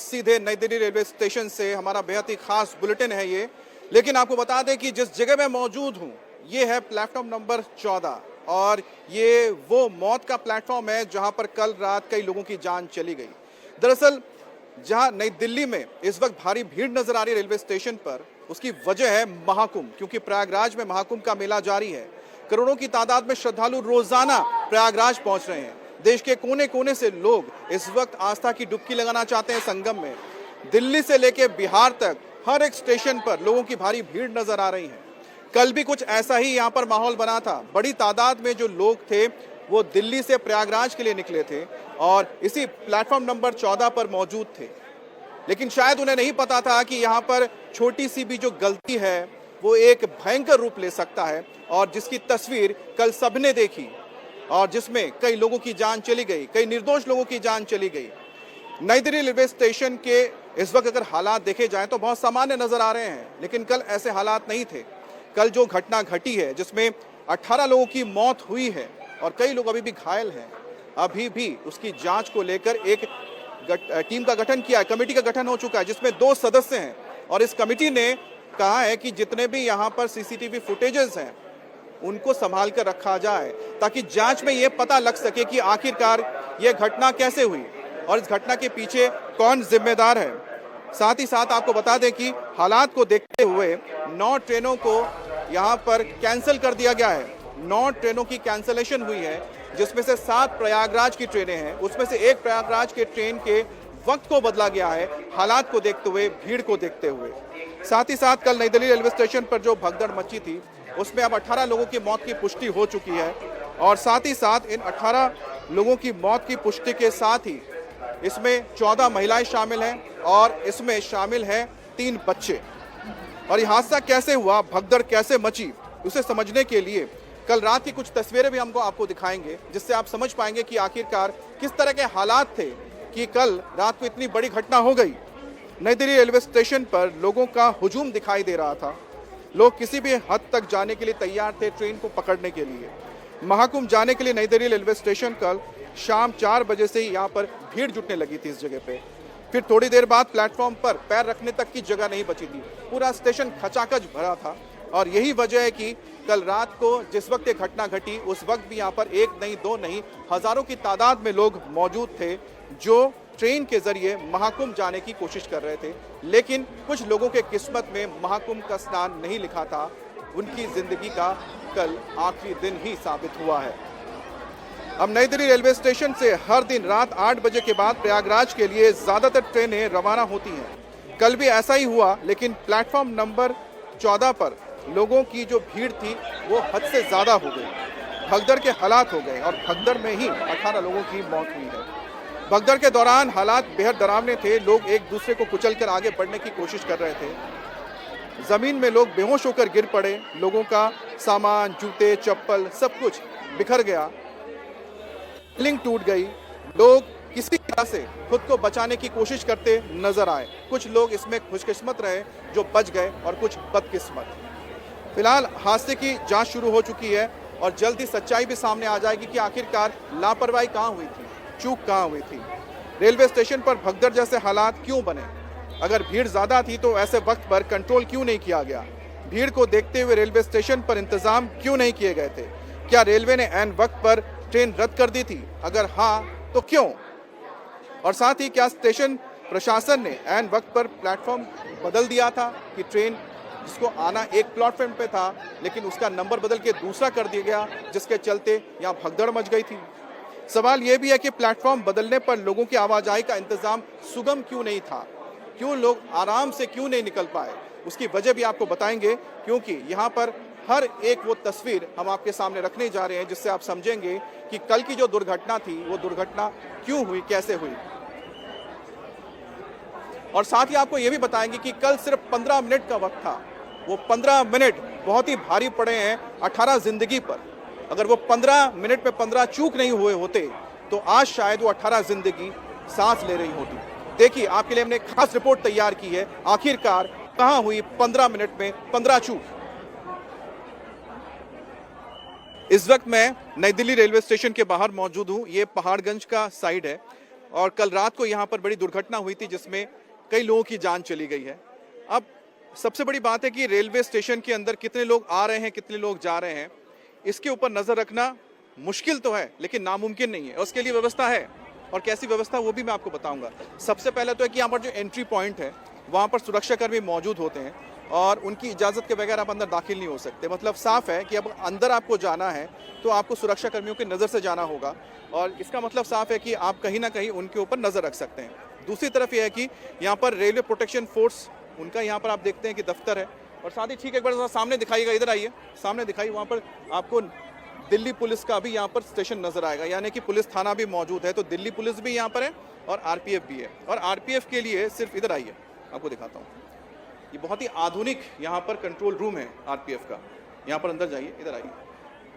सीधे नई Delhi railway station से। हमारा बेहद ही खास बुलेटिन है ये, लेकिन आपको बता दें कि जिस जगह मैं मौजूद हूँ ये है प्लेटफॉर्म नंबर 14 और ये वो मौत का प्लेटफॉर्म है जहां पर कल रात कई लोगों की जान चली गई। दरअसल जहां नई दिल्ली में इस वक्त भारी भीड़ नजर आ रही है रेलवे स्टेशन पर, उसकी वजह है महाकुंभ, क्योंकि प्रयागराज में महाकुंभ का मेला जारी है। करोड़ों की तादाद में श्रद्धालु रोजाना प्रयागराज पहुंच रहे हैं। देश के कोने कोने से लोग इस वक्त आस्था की डुबकी लगाना चाहते हैं संगम में। दिल्ली से लेकर बिहार तक हर एक स्टेशन पर लोगों की भारी भीड़ नजर आ रही है। कल भी कुछ ऐसा ही यहां पर माहौल बना था। बड़ी तादाद में जो लोग थे वो दिल्ली से प्रयागराज के लिए निकले थे और इसी प्लेटफॉर्म नंबर 14 पर मौजूद थे, लेकिन शायद उन्हें नहीं पता था कि यहाँ पर छोटी सी भी जो गलती है वो एक भयंकर रूप ले सकता है, और जिसकी तस्वीर कल सबने देखी और जिसमें कई लोगों की जान चली गई, कई निर्दोष लोगों की जान चली गई। नई दिल्ली रेलवे स्टेशन के इस वक्त अगर हालात देखे जाएं तो बहुत सामान्य नजर आ रहे हैं, लेकिन कल ऐसे हालात नहीं थे। कल जो घटना घटी है जिसमें 18 लोगों की मौत हुई है और कई लोग अभी भी घायल हैं, अभी भी उसकी जांच को लेकर एक टीम का गठन किया है, कमेटी का गठन हो चुका है जिसमें 2 सदस्य हैं, और इस कमेटी ने कहा है कि जितने भी यहाँ पर सीसीटीवी फुटेजेस हैं उनको संभाल कर रखा जाए ताकि जांच में यह पता लग सके कि आखिरकार यह घटना कैसे हुई और इस घटना के पीछे कौन जिम्मेदार है। साथ ही साथ आपको बता दें कि हालात को देखते हुए 9 ट्रेनों को यहाँ पर कैंसिल कर दिया गया है। 9 ट्रेनों की कैंसिलेशन हुई है, जिसमें से 7 प्रयागराज की ट्रेनें हैं। उसमें से एक प्रयागराज के ट्रेन के वक्त को बदला गया है, हालात को देखते हुए, भीड़ को देखते हुए। साथ ही साथ कल नई दिल्ली रेलवे स्टेशन पर जो भगदड़ मची थी उसमें अब 18 लोगों की मौत की पुष्टि हो चुकी है, और साथ ही साथ इन 18 लोगों की मौत की पुष्टि के साथ ही इसमें 14 महिलाएं शामिल हैं और इसमें शामिल हैं 3 बच्चे। और यह हादसा कैसे हुआ, भगदड़ कैसे मची, उसे समझने के लिए कल रात की कुछ तस्वीरें भी आपको दिखाएंगे, जिससे आप समझ पाएंगे कि आखिरकार किस तरह के हालात थे कि कल रात को इतनी बड़ी घटना हो गई। नई दिल्ली रेलवे स्टेशन पर लोगों का हुजूम दिखाई दे रहा था। लोग किसी भी हद तक जाने के लिए तैयार थे ट्रेन को पकड़ने के लिए। महाकुंभ जाने के लिए नई दिल्ली रेलवे स्टेशन कल शाम 4 बजे से ही यहाँ पर भीड़ जुटने लगी थी इस जगह पे। फिर थोड़ी देर बाद प्लेटफॉर्म पर पैर रखने तक की जगह नहीं बची थी, पूरा स्टेशन खचाखच भरा था। और यही वजह है कि कल रात को जिस वक्त ये घटना घटी उस वक्त भी यहाँ पर 1 नहीं 2 नहीं हजारों की तादाद में लोग मौजूद थे जो ट्रेन के जरिए महाकुंभ जाने की कोशिश कर रहे थे। लेकिन कुछ लोगों के किस्मत में महाकुंभ का स्नान नहीं लिखा था। उनकी जिंदगी का कल आखिरी दिन ही साबित हुआ है। अब नई दिल्ली रेलवे स्टेशन से हर दिन रात 8 बजे के बाद प्रयागराज के लिए ज्यादातर ट्रेनें रवाना होती हैं। कल भी ऐसा ही हुआ, लेकिन प्लेटफॉर्म नंबर 14 पर लोगों की जो भीड़ थी वो हद से ज्यादा हो गई। भगदड़ के हालात हो गए और भगदड़ में ही 18 लोगों की मौत हुई है। भगदड़ के दौरान हालात बेहद डरावने थे। लोग एक दूसरे को कुचलकर आगे बढ़ने की कोशिश कर रहे थे। जमीन में लोग बेहोश होकर गिर पड़े। लोगों का सामान, जूते, चप्पल सब कुछ बिखर गया। लिंक टूट गई। लोग किसी तरह से खुद को बचाने की कोशिश करते नजर आए। कुछ लोग इसमें खुशकिस्मत रहे जो बच गए और कुछ बदकिस्मत। फिलहाल हादसे की जांच शुरू हो चुकी है और जल्द ही सच्चाई भी सामने आ जाएगी कि आखिरकार लापरवाही कहां हुई थी, चूक कहां हुई थी। रेलवे स्टेशन पर भगदड़ जैसे हालात क्यों बने? अगर भीड़ ज्यादा थी तो ऐसे वक्त पर कंट्रोल क्यों नहीं किया गया? भीड़ को देखते हुए रेलवे स्टेशन पर इंतजाम क्यों नहीं किए गए थे? क्या रेलवे ने ऐन वक्त पर ट्रेन रद्द कर दी थी? अगर हाँ तो क्यों? और साथ ही क्या स्टेशन प्रशासन ने ऐन वक्त पर प्लेटफॉर्म बदल दिया था कि ट्रेन जिसको आना एक प्लेटफॉर्म पे था लेकिन उसका नंबर बदल के दूसरा कर दिया गया, जिसके चलते यहाँ भगदड़ मच गई थी। सवाल यह भी है कि प्लेटफॉर्म बदलने पर लोगों की आवाजाही का इंतजाम सुगम क्यों नहीं था? क्यों लोग आराम से क्यों नहीं निकल पाए? उसकी वजह भी आपको बताएंगे, क्योंकि यहाँ पर हर एक वो तस्वीर हम आपके सामने रखने जा रहे हैं जिससे आप समझेंगे कि कल की जो दुर्घटना थी वो दुर्घटना क्यों हुई, कैसे हुई। और साथ ही आपको ये भी बताएंगे कि कल सिर्फ 15 मिनट का वक्त था। वो 15 मिनट बहुत ही भारी पड़े हैं 18 जिंदगी पर। अगर वो 15 मिनट में 15 चूक नहीं हुए होते तो आज शायद वो 18 जिंदगी सांस ले रही होती। देखिए, आपके लिए हमने खास रिपोर्ट तैयार की है, आखिरकार कहां हुई 15 मिनट में 15 चूक। इस वक्त मैं नई दिल्ली रेलवे स्टेशन के बाहर मौजूद हूं। ये पहाड़गंज का साइड है और कल रात को यहाँ पर बड़ी दुर्घटना हुई थी जिसमें कई लोगों की जान चली गई है। अब सबसे बड़ी बात है कि रेलवे स्टेशन के अंदर कितने लोग आ रहे हैं, कितने लोग जा रहे हैं, इसके ऊपर नज़र रखना मुश्किल तो है लेकिन नामुमकिन नहीं है। उसके लिए व्यवस्था है, और कैसी व्यवस्था वो भी मैं आपको बताऊंगा। सबसे पहले तो है कि यहाँ पर जो एंट्री पॉइंट है वहाँ पर सुरक्षाकर्मी मौजूद होते हैं और उनकी इजाज़त के बगैर आप अंदर दाखिल नहीं हो सकते। मतलब साफ है कि अब अंदर आपको जाना है तो आपको सुरक्षाकर्मियों की नज़र से जाना होगा, और इसका मतलब साफ है कि आप कहीं ना कहीं उनके ऊपर नज़र रख सकते हैं। दूसरी तरफ यह है कि यहाँ पर रेलवे प्रोटेक्शन फोर्स, उनका यहाँ पर आप देखते हैं कि दफ्तर है, और साथ ही ठीक एक बार सामने दिखाइएगा, इधर आइए, सामने दिखाइए, वहाँ पर आपको दिल्ली पुलिस का भी यहाँ पर स्टेशन नज़र आएगा, यानी कि पुलिस थाना भी मौजूद है। तो दिल्ली पुलिस भी यहाँ पर है और आरपीएफ भी है। और आरपीएफ के लिए सिर्फ, इधर आइए आपको दिखाता हूँ, ये बहुत ही आधुनिक यहाँ पर कंट्रोल रूम है आरपीएफ का। यहाँ पर अंदर जाइए, इधर आइए,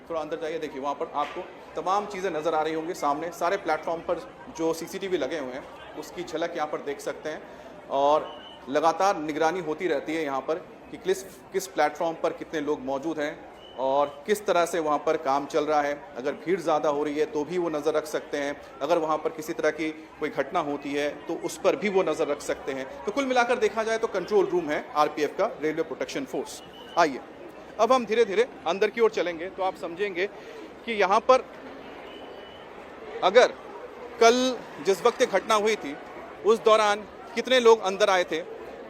थोड़ा अंदर जाइए, देखिए वहाँ पर आपको तमाम चीज़ें नज़र आ रही होंगी। सामने सारे प्लेटफॉर्म पर जो सीसीटीवी लगे हुए हैं उसकी झलक यहाँ पर देख सकते हैं, और लगातार निगरानी होती रहती है यहाँ पर कि किस प्लेटफॉर्म पर कितने लोग मौजूद हैं और किस तरह से वहाँ पर काम चल रहा है। अगर भीड़ ज़्यादा हो रही है तो भी वो नज़र रख सकते हैं, अगर वहाँ पर किसी तरह की कोई घटना होती है तो उस पर भी वो नज़र रख सकते हैं। तो कुल मिलाकर देखा जाए तो कंट्रोल रूम है आरपीएफ का, रेलवे प्रोटेक्शन फोर्स। आइए अब हम धीरे धीरे अंदर की ओर चलेंगे तो आप समझेंगे कि यहाँ पर अगर कल जिस वक्त घटना हुई थी उस दौरान कितने लोग अंदर आए थे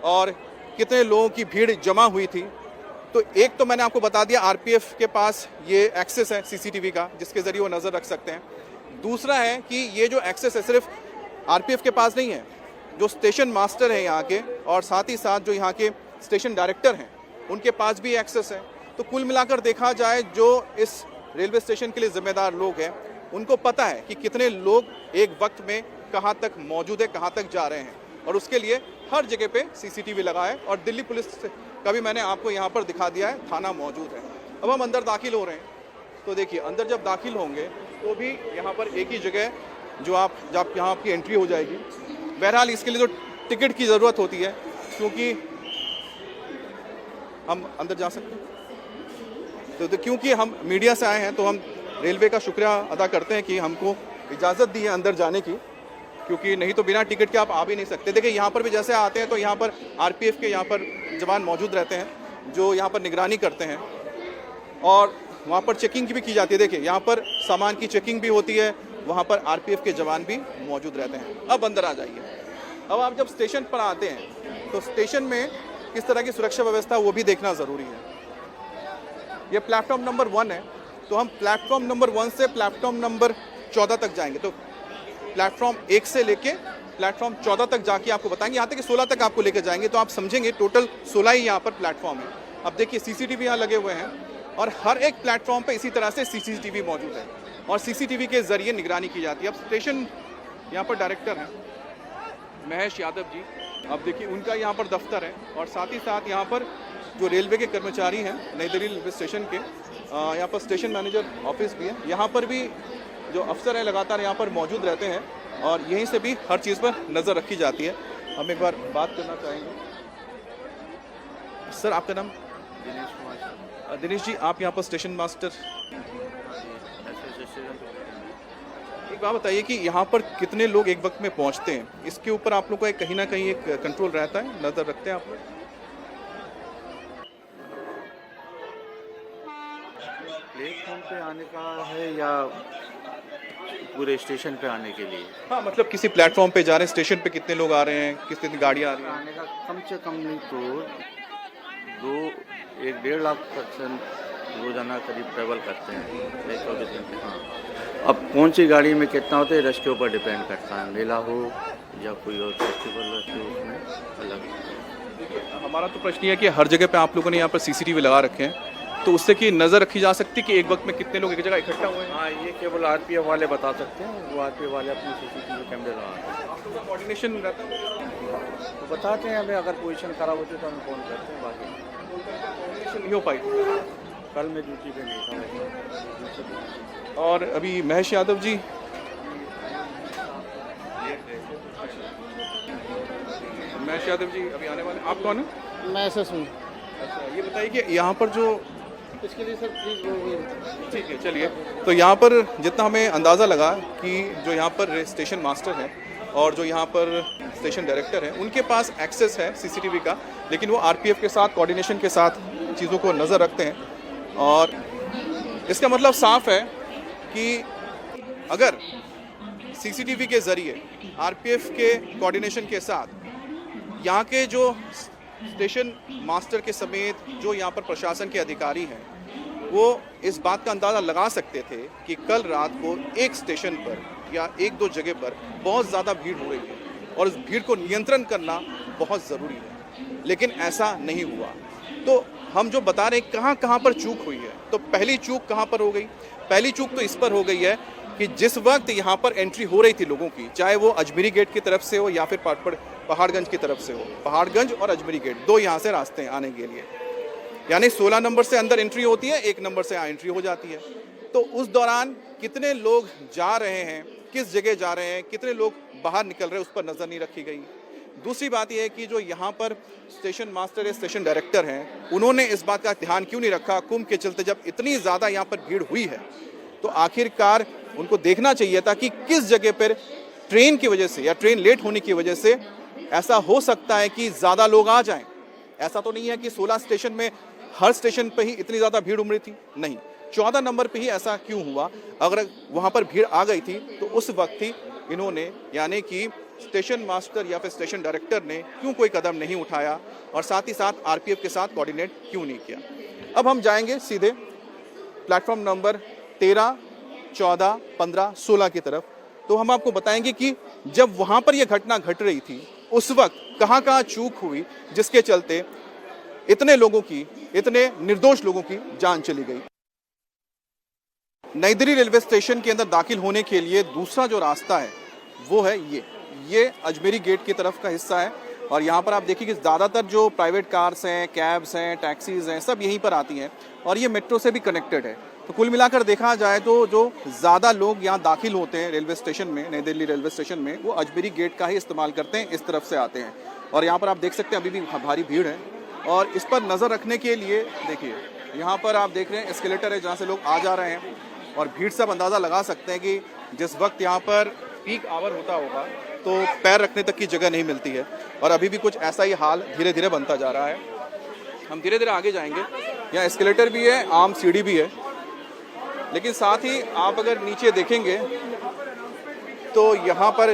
और कितने लोगों की भीड़ जमा हुई थी। तो एक तो मैंने आपको बता दिया, आरपीएफ के पास ये एक्सेस है सीसीटीवी का जिसके ज़रिए वो नज़र रख सकते हैं। दूसरा है कि ये जो एक्सेस है सिर्फ आरपीएफ के पास नहीं है, जो स्टेशन मास्टर है यहाँ के और साथ ही साथ जो यहाँ के स्टेशन डायरेक्टर हैं उनके पास भी एक्सेस है। तो कुल मिलाकर देखा जाए जो इस रेलवे स्टेशन के लिए जिम्मेदार लोग हैं उनको पता है कि कितने लोग एक वक्त में कहाँ तक मौजूद है, कहाँ तक जा रहे हैं, और उसके लिए हर जगह पे सीसीटीवी लगा है। और दिल्ली पुलिस का भी मैंने आपको यहाँ पर दिखा दिया है, थाना मौजूद है। अब हम अंदर दाखिल हो रहे हैं तो देखिए अंदर जब दाखिल होंगे तो भी यहाँ पर एक ही जगह जब यहाँ आपकी एंट्री हो जाएगी। बहरहाल इसके लिए तो टिकट की ज़रूरत होती है, क्योंकि हम अंदर जा सकते हैं तो क्योंकि हम मीडिया से आए हैं तो हम रेलवे का शुक्रिया अदा करते हैं कि हमको इजाज़त दी है अंदर जाने की, क्योंकि नहीं तो बिना टिकट के आप आ भी नहीं सकते। देखिए यहाँ पर भी जैसे आते हैं तो यहाँ पर आरपीएफ के यहाँ पर जवान मौजूद रहते हैं जो यहाँ पर निगरानी करते हैं, और वहाँ पर चेकिंग की भी की जाती है। देखिए यहाँ पर सामान की चेकिंग भी होती है, वहाँ पर आरपीएफ के जवान भी मौजूद रहते हैं। अब अंदर आ जाइए। अब आप जब स्टेशन पर आते हैं तो स्टेशन में किस तरह की सुरक्षा व्यवस्था वो भी देखना ज़रूरी है। ये प्लेटफॉर्म नंबर 1 है, तो हम प्लेटफॉर्म नंबर 1 से प्लेटफॉर्म नंबर 14 तक जाएंगे। तो प्लेटफॉर्म 1 से लेके प्लेटफॉर्म 14 तक जाके आपको बताएंगे, यहाँ तक कि 16 तक आपको लेकर जाएंगे, तो आप समझेंगे टोटल 16 ही यहाँ पर प्लेटफॉर्म है। अब देखिए सीसीटीवी यहाँ लगे हुए हैं और हर एक प्लेटफॉर्म पे इसी तरह से सीसीटीवी मौजूद है और सीसीटीवी के जरिए निगरानी की जाती है। अब स्टेशन यहाँ पर डायरेक्टर हैं महेश यादव जी, अब देखिए उनका यहाँ पर दफ्तर है, और साथ ही साथ यहाँ पर जो रेलवे के कर्मचारी हैं नई दिल्ली रेलवे स्टेशन के, यहाँ पर स्टेशन मैनेजर ऑफिस भी है, यहाँ पर भी जो अफसर है लगातार यहाँ पर मौजूद रहते हैं और यहीं से भी हर चीज़ पर नज़र रखी जाती है। हम एक बार बात करना चाहेंगे। सर आपका नाम? दिनेश कुमार। दिनेश जी, आप यहाँ पर स्टेशन मास्टर, एक बात बताइए कि यहाँ पर कितने लोग एक वक्त में पहुँचते हैं, इसके ऊपर आप लोग का कहीं ना कहीं एक कंट्रोल रहता है, नज़र रखते हैं आप लोग? प्लेटफॉर्म पे आने का है या पूरे स्टेशन पे आने के लिए? हाँ, मतलब किसी प्लेटफॉर्म पे जा रहे हैं, स्टेशन पे कितने लोग आ रहे हैं, कितनी गाड़ियाँ आ रही हैं? आने का कम से कम नहीं तो 1-1.5 लाख पर्सन रोजाना करीब ट्रेवल करते हैं 24 घंटे। हाँ, अब कौन सी गाड़ी में कितना होता है रश के ऊपर डिपेंड करता है, मेला हो या कोई और फेस्टिवल रश हो, उसमें अलग। हमारा तो प्रश्न ये है कि हर जगह पे आप लोगों ने यहाँ पर सीसीटीवी लगा रखे हैं, तो उससे कि नज़र रखी जा सकती है कि एक वक्त में कितने लोग एक जगह इकट्ठा हुए हैं? हाँ, ये केवल आरपीएफ वाले बता सकते हैं, वो आरपीएफ वाले अपने सीसीटीवी कैमरे लगाते हैं। आप लोग का कोऑर्डिनेशन रहता है तो बताते हैं हमें, अगर पोजीशन खराब होती है तो हम फ़ोन करते हैं। बाकी कोऑर्डिनेशन नहीं हो पाई? कल मैं ड्यूटी पे नहीं था। और अभी महेश यादव जी, महेश यादव जी अभी आने वाले, आप कौन है? मैं एसएस हूँ। अच्छा, ये बताइए कि यहाँ पर जो, इसके लिए सर प्लीज़ वो ठीक है चलिए, तो यहाँ पर जितना हमें अंदाज़ा लगा कि जो यहाँ पर स्टेशन मास्टर हैं और जो यहाँ पर स्टेशन डायरेक्टर हैं उनके पास एक्सेस है सीसीटीवी का, लेकिन वो आरपीएफ के साथ कोऑर्डिनेशन के साथ चीज़ों को नज़र रखते हैं। और इसका मतलब साफ है कि अगर सीसीटीवी के ज़रिए आरपीएफ के कोऑर्डिनेशन के साथ यहाँ के जो स्टेशन मास्टर के समेत जो यहाँ पर प्रशासन के अधिकारी हैं वो इस बात का अंदाज़ा लगा सकते थे कि कल रात को एक स्टेशन पर या एक दो जगह पर बहुत ज़्यादा भीड़ हो रही है और उस भीड़ को नियंत्रण करना बहुत ज़रूरी है, लेकिन ऐसा नहीं हुआ। तो हम जो बता रहे हैं कहाँ कहाँ पर चूक हुई है, तो पहली चूक कहाँ पर हो गई? पहली चूक तो इस पर हो गई है कि जिस वक्त यहाँ पर एंट्री हो रही थी लोगों की, चाहे वो अजमेरी गेट की तरफ से हो या फिर पहाड़गंज की तरफ से हो, पहाड़गंज और अजमेरी गेट दो यहाँ से रास्ते हैं आने के लिए, यानी 16 नंबर से अंदर एंट्री होती है, 1 नंबर से एंट्री हो जाती है। तो उस दौरान कितने लोग जा रहे हैं, किस जगह जा रहे हैं, कितने लोग बाहर निकल रहे हैं, उस पर नज़र नहीं रखी गई। दूसरी बात यह है कि जो यहाँ पर स्टेशन मास्टर या स्टेशन डायरेक्टर हैं, उन्होंने इस बात का ध्यान क्यों नहीं रखा? कुंभ के चलते जब इतनी ज़्यादा यहाँ पर भीड़ हुई है तो आखिरकार उनको देखना चाहिए था कि किस जगह पर ट्रेन की वजह से या ट्रेन लेट होने की वजह से ऐसा हो सकता है कि ज़्यादा लोग आ जाएं। ऐसा तो नहीं है कि 16 स्टेशन में हर स्टेशन पे ही इतनी ज़्यादा भीड़ उमड़ी थी, नहीं, 14 नंबर पे ही ऐसा क्यों हुआ? अगर वहाँ पर भीड़ आ गई थी तो उस वक्त ही इन्होंने यानी कि स्टेशन मास्टर या फिर स्टेशन डायरेक्टर ने क्यों कोई कदम नहीं उठाया और साथ ही साथ आरपीएफ के साथ कोऑर्डिनेट क्यों नहीं किया? अब हम जाएंगे सीधे प्लेटफॉर्म नंबर 13, 14, 15, 16 की तरफ। तो हम आपको बताएंगे कि जब वहाँ पर यह घटना घट रही थी उस वक्त कहाँ कहाँ चूक हुई जिसके चलते इतने लोगों की, इतने निर्दोष लोगों की जान चली गई। नई दिल्ली रेलवे स्टेशन के अंदर दाखिल होने के लिए दूसरा जो रास्ता है वो है ये अजमेरी गेट की तरफ का हिस्सा है। और यहाँ पर आप देखिए कि ज़्यादातर जो प्राइवेट कार्स हैं, कैब्स हैं, टैक्सीज हैं, सब यहीं पर आती हैं और ये मेट्रो से भी कनेक्टेड है। तो कुल मिलाकर देखा जाए तो जो ज़्यादा लोग यहाँ दाखिल होते हैं रेलवे स्टेशन में, नई दिल्ली रेलवे स्टेशन में, वो अजमेरी गेट का ही इस्तेमाल करते हैं, इस तरफ से आते हैं। और यहाँ पर आप देख सकते हैं अभी भी भारी भीड़ है और इस पर नज़र रखने के लिए देखिए यहाँ पर आप देख रहे हैं एस्केलेटर है जहाँ से लोग आ जा रहे हैं और भीड़ से आप अंदाज़ा लगा सकते हैं कि जिस वक्त यहाँ पर पीक आवर होता होगा तो पैर रखने तक की जगह नहीं मिलती है और अभी भी कुछ ऐसा ही हाल धीरे धीरे बनता जा रहा है। हम धीरे धीरे आगे जाएंगे। यहाँ एस्केलेटर भी है, आम सीढ़ी भी है, लेकिन साथ ही आप अगर नीचे देखेंगे तो यहाँ पर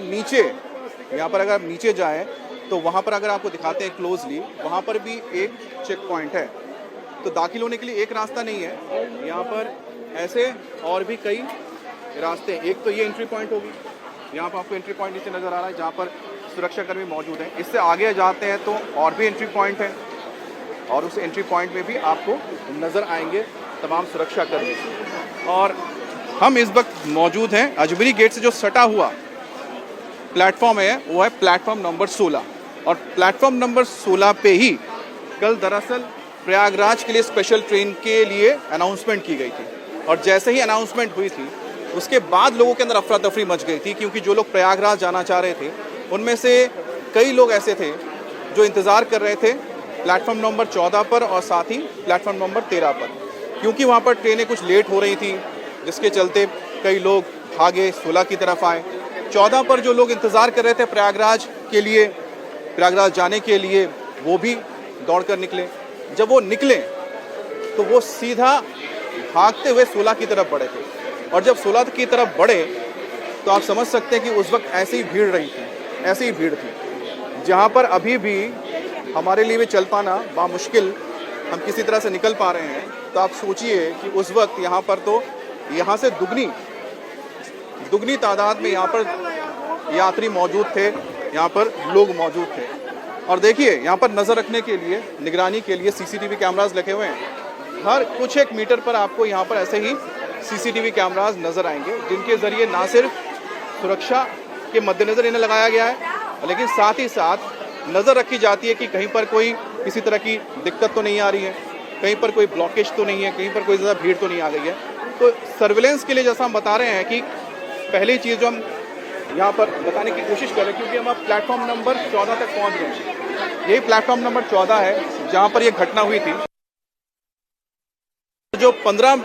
अगर आप नीचे जाएं तो वहाँ पर अगर आपको दिखाते हैं क्लोजली, वहाँ पर भी एक चेक पॉइंट है। तो दाखिल होने के लिए एक रास्ता नहीं है, यहाँ पर ऐसे और भी कई रास्ते हैं। एक तो ये एंट्री पॉइंट होगी, यहाँ पर आपको एंट्री पॉइंट नीचे नज़र आ रहा है जहाँ पर सुरक्षाकर्मी मौजूद हैं। इससे आगे जाते हैं तो और भी एंट्री पॉइंट है और उस एंट्री पॉइंट में भी आपको नज़र आएंगे तमाम सुरक्षाकर्मी। और हम इस वक्त मौजूद हैं अजमेरी गेट से जो सटा हुआ प्लेटफॉर्म है वो है प्लेटफॉर्म नंबर 16 और प्लेटफॉर्म नंबर 16 पे ही कल दरअसल प्रयागराज के लिए स्पेशल ट्रेन के लिए अनाउंसमेंट की गई थी और जैसे ही अनाउंसमेंट हुई थी उसके बाद लोगों के अंदर अफरा तफरी मच गई थी, क्योंकि जो लोग प्रयागराज जाना चाह रहे थे उनमें से कई लोग ऐसे थे जो इंतज़ार कर रहे थे प्लेटफॉर्म नंबर 14 पर और साथ ही प्लेटफॉर्म नंबर 13 पर, क्योंकि वहाँ पर ट्रेनें कुछ लेट हो रही थी जिसके चलते कई लोग भागे 16 की तरफ आए। 14 पर जो लोग इंतज़ार कर रहे थे प्रयागराज जाने के लिए वो भी दौड़ कर निकले। जब वो निकले तो वो सीधा भागते हुए 16 की तरफ बढ़े थे और जब 16 की तरफ बढ़े तो आप समझ सकते हैं कि उस वक्त ऐसी ही भीड़ थी जहाँ पर अभी भी हमारे लिए भी चल पाना बामुश्किल, हम किसी तरह से निकल पा रहे हैं। तो आप सोचिए कि उस वक्त यहाँ पर तो यहाँ से दुगनी तादाद में यहाँ पर यात्री मौजूद थे, यहाँ पर लोग मौजूद थे। और देखिए यहाँ पर नज़र रखने के लिए, निगरानी के लिए सीसीटीवी कैमरास लगे हुए हैं। हर कुछ एक मीटर पर आपको यहाँ पर ऐसे ही सीसीटीवी कैमरास नज़र आएंगे जिनके ज़रिए ना सिर्फ सुरक्षा के मद्देनज़र इन्हें लगाया गया है लेकिन साथ ही साथ नज़र रखी जाती है कि कहीं पर कोई किसी तरह की दिक्कत तो नहीं आ रही है, कहीं पर कोई ब्लॉकेज तो नहीं है, कहीं पर कोई ज़्यादा भीड़ तो नहीं आ गई है। तो सर्विलेंस के लिए जैसा हम बता रहे हैं कि पहली चीज़ जो हम यहाँ पर बताने की कोशिश कर रहे हैं, क्योंकि हम अब प्लेटफॉर्म नंबर 14 तक पहुँच गए। यही प्लेटफॉर्म नंबर 14 है जहाँ पर यह घटना हुई थी। जो 15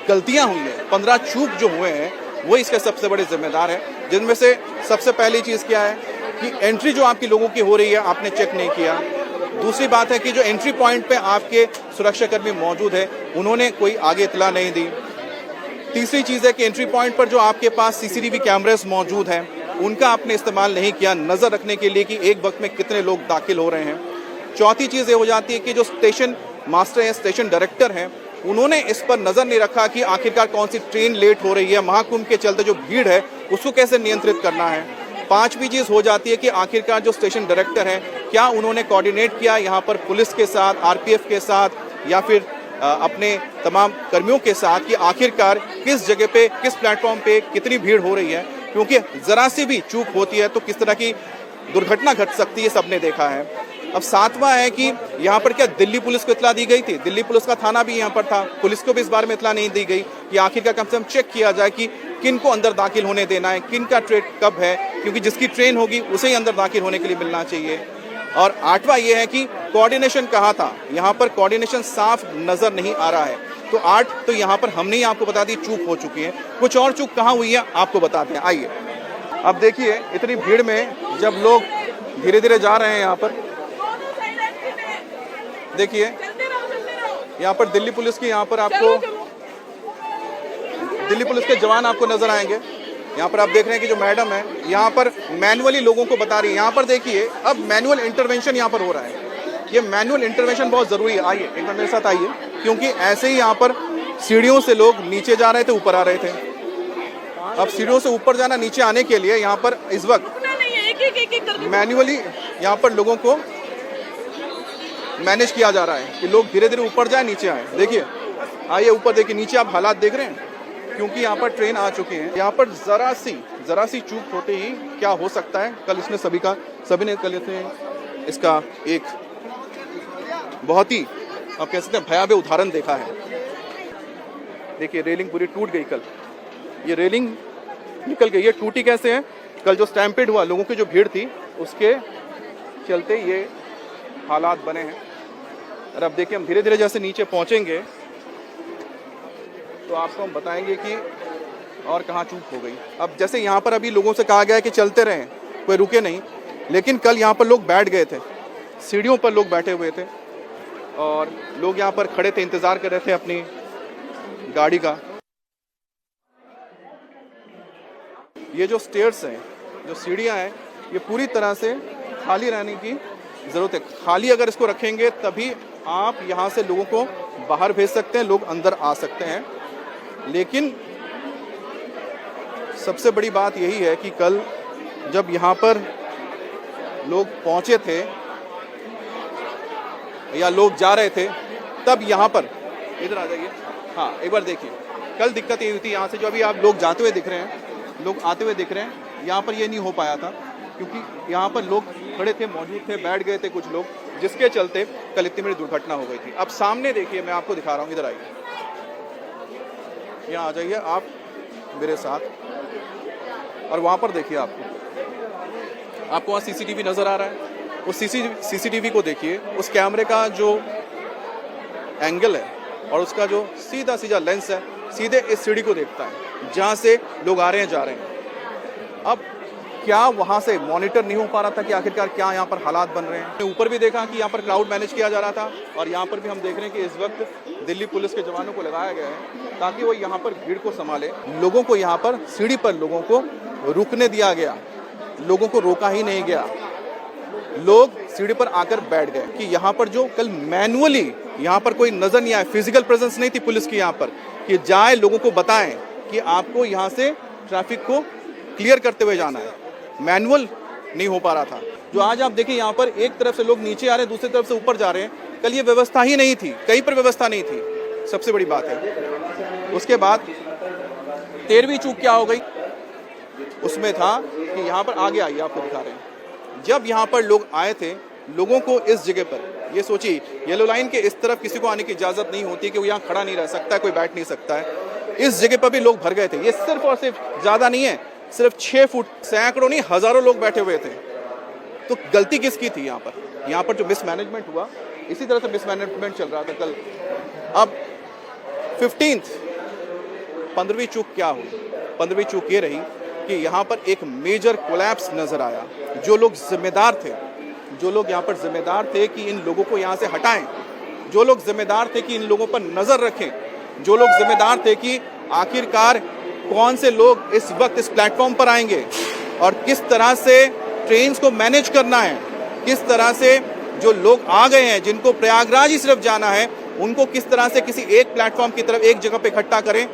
गलतियाँ हुई हैं, 15 चूक जो हुए हैं वो इसके सबसे बड़े जिम्मेदार है। जिनमें से सबसे पहली चीज़ क्या है कि एंट्री जो आपकी लोगों की हो रही है आपने चेक नहीं किया। दूसरी बात है कि जो एंट्री पॉइंट पे आपके सुरक्षाकर्मी मौजूद है उन्होंने कोई आगे इतला नहीं दी। तीसरी चीज़ है कि एंट्री पॉइंट पर जो आपके पास सीसीटीवी कैमरेस मौजूद हैं उनका आपने इस्तेमाल नहीं किया नज़र रखने के लिए कि एक वक्त में कितने लोग दाखिल हो रहे हैं। चौथी चीज़ ये हो जाती है कि जो स्टेशन मास्टर हैं, स्टेशन डायरेक्टर हैं, उन्होंने इस पर नज़र नहीं रखा कि आखिरकार कौन सी ट्रेन लेट हो रही है, महाकुंभ के चलते जो भीड़ है उसको कैसे नियंत्रित करना है। पांचवी चीज़ हो जाती है कि आखिरकार जो स्टेशन डायरेक्टर है क्या उन्होंने कोऑर्डिनेट किया यहाँ पर पुलिस के साथ, आरपीएफ के साथ या फिर अपने तमाम कर्मियों के साथ कि आखिरकार किस जगह पे, किस प्लेटफॉर्म पे कितनी भीड़ हो रही है, क्योंकि ज़रा सी भी चूक होती है तो किस तरह की दुर्घटना घट सकती है, सबने देखा है। अब सातवां है कि यहाँ पर क्या दिल्ली पुलिस को इतला दी गई थी? दिल्ली पुलिस का थाना भी यहाँ पर था, पुलिस को भी इस बारे में इतला नहीं दी गई कि आखिरकार कम से कम चेक किया जाए कि किन को अंदर दाखिल होने देना है, किन का ट्रेन कब है, क्योंकि जिसकी ट्रेन होगी उसे ही अंदर दाखिल होने के लिए मिलना चाहिए। और आठवां ये है कि कोऑर्डिनेशन कहा था, यहाँ पर कोऑर्डिनेशन साफ नजर नहीं आ रहा है। तो 8 तो यहाँ पर हमने ही आपको बता दी चूक हो चुकी है। कुछ और चूक कहाँ हुई है आपको बताते हैं, आइए। अब देखिए इतनी भीड़ में जब लोग धीरे धीरे जा रहे हैं यहाँ पर, देखिए यहाँ पर दिल्ली पुलिस की, यहाँ पर आपको दिल्ली पुलिस के जवान आपको नजर आएंगे। यहाँ पर आप देख रहे हैं कि जो मैडम है यहाँ पर मैनुअली लोगों को बता रही है। यहाँ पर देखिए अब मैनुअल इंटरवेंशन यहाँ पर हो रहा है। ये मैनुअल इंटरवेंशन बहुत जरूरी है। आइए एक बार मेरे साथ आइए, क्योंकि ऐसे ही यहाँ पर सीढ़ियों से लोग नीचे जा रहे थे, ऊपर आ रहे थे। अब सीढ़ियों से ऊपर जाना, नीचे आने के लिए यहाँ पर इस वक्त मैनुअली यहाँ पर लोगों को मैनेज किया जा रहा है कि लोग धीरे धीरे ऊपर जाए, नीचे आए। देखिए आइए ऊपर देखिए, नीचे आप हालात देख रहे हैं, क्योंकि यहाँ पर ट्रेन आ चुकी है। यहाँ पर जरा सी चूक होते ही क्या हो सकता है। कल इसने सभी ने कल इसका एक बहुत ही आप कह सकते हैं भयावह उदाहरण देखा है। देखिए रेलिंग पूरी टूट गई। कल ये रेलिंग निकल गई। ये टूटी कैसे है? कल जो स्टैम्पेड हुआ, लोगों की जो भीड़ थी उसके चलते ये हालात बने हैं। और अब देखिए हम धीरे धीरे जैसे नीचे पहुंचेंगे तो आपको हम बताएंगे कि और कहाँ चूक हो गई। अब जैसे यहाँ पर अभी लोगों से कहा गया है कि चलते रहें, कोई रुके नहीं, लेकिन कल यहाँ पर लोग बैठ गए थे, सीढ़ियों पर लोग बैठे हुए थे और लोग यहाँ पर खड़े थे, इंतजार कर रहे थे अपनी गाड़ी का। ये जो स्टेयर्स हैं, जो सीढ़ियाँ हैं, ये पूरी तरह से खाली रहने की ज़रूरत है। खाली अगर इसको रखेंगे तभी आप यहाँ से लोगों को बाहर भेज सकते हैं, लोग अंदर आ सकते हैं। लेकिन सबसे बड़ी बात यही है कि कल जब यहाँ पर लोग पहुँचे थे या लोग जा रहे थे, तब यहाँ पर इधर आ जाइए, हाँ एक बार देखिए, कल दिक्कत ये हुई थी। यहाँ से जो अभी आप लोग जाते हुए दिख रहे हैं, लोग आते हुए दिख रहे हैं, यहाँ पर ये नहीं हो पाया था क्योंकि यहाँ पर लोग खड़े थे, मौजूद थे, बैठ गए थे कुछ लोग, जिसके चलते कल इतनी बड़ी दुर्घटना हो गई थी। अब सामने देखिए, मैं आपको दिखा रहा हूँ, इधर आइए, यहाँ आ जाइए आप मेरे साथ, और वहाँ पर देखिए आपको वहाँ सीसीटीवी नज़र आ रहा है। उस सीसीटीवी को देखिए, उस कैमरे का जो एंगल है और उसका जो सीधा लेंस है, सीधे इस सीढ़ी को देखता है जहाँ से लोग आ रहे हैं, जा रहे हैं। अब क्या वहाँ से मॉनिटर नहीं हो पा रहा था कि आखिरकार क्या यहाँ पर हालात बन रहे हैं? ऊपर भी देखा कि यहाँ पर क्राउड मैनेज किया जा रहा था, और यहाँ पर भी हम देख रहे हैं कि इस वक्त दिल्ली पुलिस के जवानों को लगाया गया है ताकि वो यहाँ पर भीड़ को संभाले। लोगों को यहाँ पर सीढ़ी पर लोगों को रुकने दिया गया, लोगों को रोका ही नहीं गया, लोग सीढ़ी पर आकर बैठ गए। कि यहाँ पर जो कल मैनुअली यहाँ पर कोई नजर नहीं आया, फिजिकल प्रेजेंस नहीं थी पुलिस की यहाँ पर कि जाए लोगों को बताएं कि आपको यहाँ से ट्रैफिक को क्लियर करते हुए जाना है, मैनुअल नहीं हो पा रहा था। जो आज आप देखिए यहाँ पर एक तरफ से लोग नीचे आ रहे हैं, दूसरी तरफ से ऊपर जा रहे हैं, कल ये व्यवस्था ही नहीं थी, कहीं पर व्यवस्था नहीं थी, सबसे बड़ी बात है। उसके बाद 13वीं चूक क्या हो गई, उसमें था कि यहाँ पर आगे आइए, आपको दिखा रहे हैं, जब यहाँ पर लोग आए थे, लोगों को इस जगह पर, ये सोचिए येलो लाइन के इस तरफ किसी को आने की इजाजत नहीं होती कि वो यहाँ खड़ा नहीं रह सकता है, कोई बैठ नहीं सकता है, इस जगह पर भी लोग भर गए थे। ये सिर्फ और सिर्फ, ज्यादा नहीं है, सिर्फ 6 फुट, सैकड़ों नहीं हजारों लोग बैठे हुए थे। तो गलती किसकी थी यहाँ पर? यहाँ पर जो मिसमैनेजमेंट हुआ, इसी तरह से मिसमैनेजमेंट चल रहा था कल। अब 15वीं चूक क्या हुई? 15वीं चूक ये रही कि यहाँ पर एक मेजर कोलैप्स नजर आया। जो लोग जिम्मेदार थे, जो लोग यहाँ पर जिम्मेदार थे कि इन लोगों को यहाँ से हटाएं, जो लोग जिम्मेदार थे कि इन लोगों पर नजर रखें, जो लोग जिम्मेदार थे कि आखिरकार कौन से लोग इस वक्त इस प्लेटफॉर्म पर आएंगे और किस तरह से ट्रेन्स को मैनेज करना है, किस तरह से जो लोग आ गए हैं जिनको प्रयागराज ही सिर्फ जाना है उनको किस तरह से किसी एक प्लेटफॉर्म की तरफ एक जगह पे इकट्ठा करें,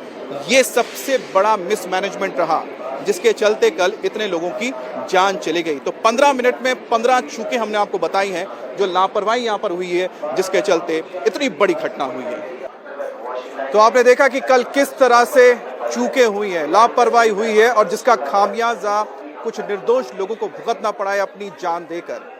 ये सबसे बड़ा मिसमैनेजमेंट रहा जिसके चलते कल इतने लोगों की जान चली गई। तो 15 मिनट में 15 चूकें हमने आपको बताई हैं जो लापरवाही यहाँ पर हुई है जिसके चलते इतनी बड़ी घटना हुई है। तो आपने देखा कि कल किस तरह से चूकें हुई हैं, लापरवाही हुई है और जिसका खामियाजा कुछ निर्दोष लोगों को भुगतना पड़ा है अपनी जान देकर।